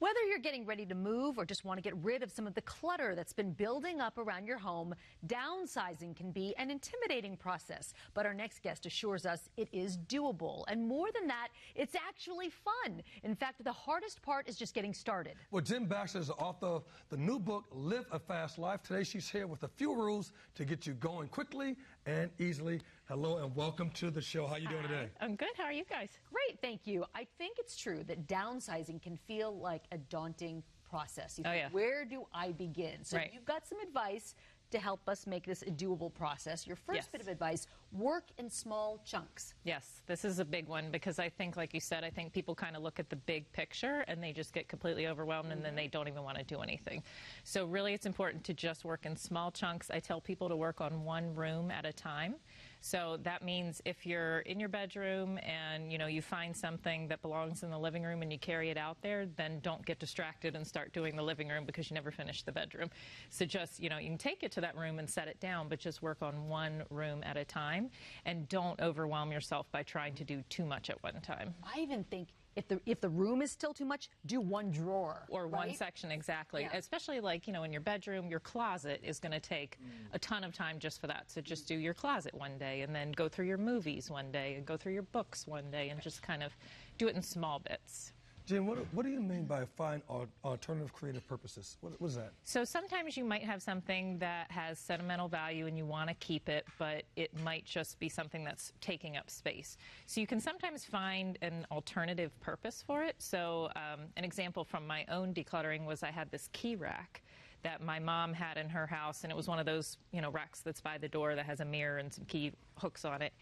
Whether you're getting ready to move or just want to get rid of some of the clutter that's been building up around your home, downsizing can be an intimidating process. But our next guest assures us it is doable. And more than that, it's actually fun. In fact, the hardest part is just getting started. Well, Jen Baxter is the author of the new book, Live a Fast Life. Today, she's here with a few rules to get you going quickly and easily. Hello and welcome to the show. How are you doing today? I'm good. How are you guys? Great, thank you. I think it's true that downsizing can feel like a daunting process. You think, where do I begin? So you've got some advice to help us make this a doable process. Your first bit of advice, work in small chunks. Yes, this is a big one because I think, like you said, I think people kind of look at the big picture and they just get completely overwhelmed and then they don't even want to do anything. So really it's important to just work in small chunks. I tell people to work on one room at a time. So that means if you're in your bedroom and, you find something that belongs in the living room and you carry it out there, then don't get distracted and start doing the living room because you never finished the bedroom. So just, you can take it to that room and set it down, but just work on one room at a time and don't overwhelm yourself by trying to do too much at one time. I even think if the room is still too much, do one drawer. Or one section, exactly. Yeah. Especially like, in your bedroom, your closet is going to take a ton of time just for that. So just do your closet one day and then go through your movies one day and go through your books one day and just kind of do it in small bits. Jen, what do you mean by find alternative creative purposes? What is that? So sometimes you might have something that has sentimental value and you want to keep it, but it might just be something that's taking up space. So you can sometimes find an alternative purpose for it. So an example from my own decluttering was I had this key rack that my mom had in her house, and it was one of those, racks that's by the door that has a mirror and some key hooks on it.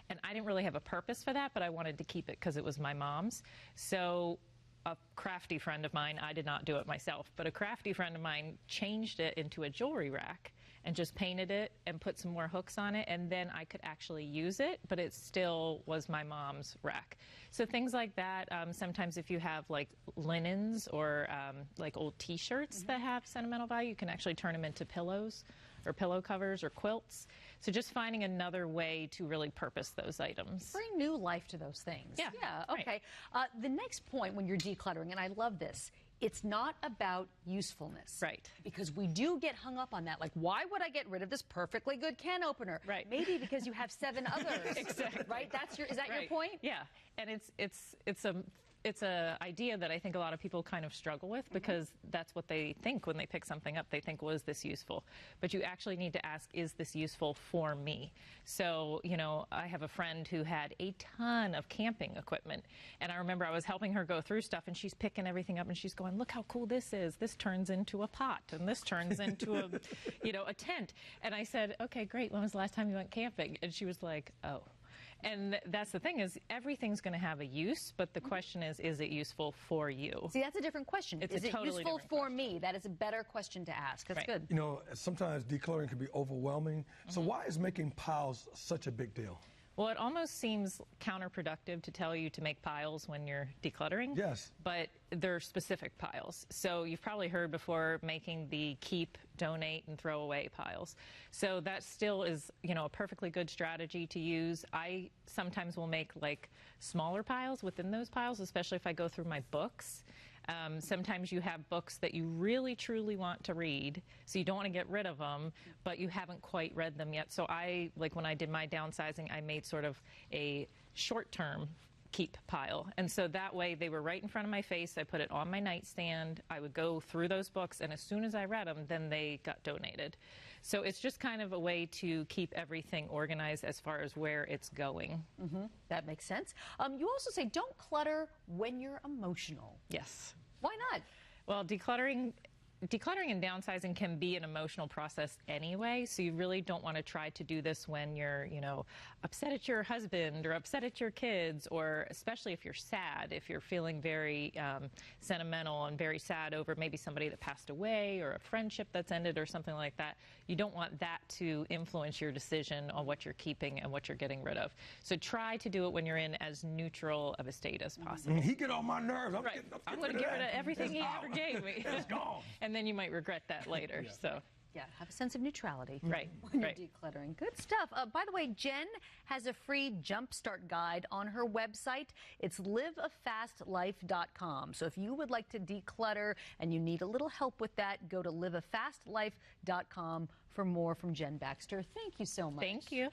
And I didn't really have a purpose for that, but I wanted to keep it because it was my mom's. So a crafty friend of mine, I did not do it myself, but a crafty friend of mine changed it into a jewelry rack and just painted it and put some more hooks on it, and then I could actually use it, but it still was my mom's rack. So things like that. Sometimes if you have like linens or like old t-shirts that have sentimental value, you can actually turn them into pillows or pillow covers or quilts. So just finding another way to really purpose those items. Bring new life to those things. Yeah, okay. Right. The next point when you're decluttering, and I love this, it's not about usefulness. Right. Because we do get hung up on that. Like, why would I get rid of this perfectly good can opener? Right. Maybe because you have 7 others. Exactly. Right? Is that your point? Yeah. And it's a idea that I think a lot of people kind of struggle with because that's what they think when they pick something up. They think, well, is this useful? But you actually need to ask, is this useful for me? So, I have a friend who had a ton of camping equipment. And I remember I was helping her go through stuff and she's picking everything up and she's going, look how cool this is. This turns into a pot and this turns into a tent. And I said, okay, great. When was the last time you went camping? And she was like, oh. And that's the thing is everything's going to have a use, but the question is it useful for you? See, that's a different question. It's is a it totally useful different for question. me? That is a better question to ask. That's good. Sometimes decluttering can be overwhelming. So why is making piles such a big deal? Well, it almost seems counterproductive to tell you to make piles when you're decluttering. Yes. But they're specific piles. So you've probably heard before making the keep, donate, and throw away piles. So that still is, a perfectly good strategy to use. I sometimes will make like smaller piles within those piles, especially if I go through my books. Sometimes you have books that you really truly want to read, so you don't want to get rid of them, but you haven't quite read them yet. So when I did my downsizing, I made sort of a short-term keep pile. And so that way they were right in front of my face. I put it on my nightstand. I would go through those books, and as soon as I read them, then they got donated. So it's just kind of a way to keep everything organized as far as where it's going. That makes sense. You also say don't clutter when you're emotional. Yes. Why not? Well, decluttering and downsizing can be an emotional process anyway, so you really don't want to try to do this when you're, upset at your husband or upset at your kids, or especially if you're sad, if you're feeling very sentimental and very sad over maybe somebody that passed away or a friendship that's ended or something like that. You don't want that to influence your decision on what you're keeping and what you're getting rid of. So try to do it when you're in as neutral of a state as possible. He get on my nerves. I'm going to get rid of everything he ever gave me. It's gone. And then you might regret that later. So Yeah, have a sense of neutrality. Right, When you're right. decluttering. Good stuff. By the way, Jen has a free jumpstart guide on her website. It's liveafastlife.com. So if you would like to declutter and you need a little help with that, go to liveafastlife.com for more from Jen Baxter. Thank you so much. Thank you.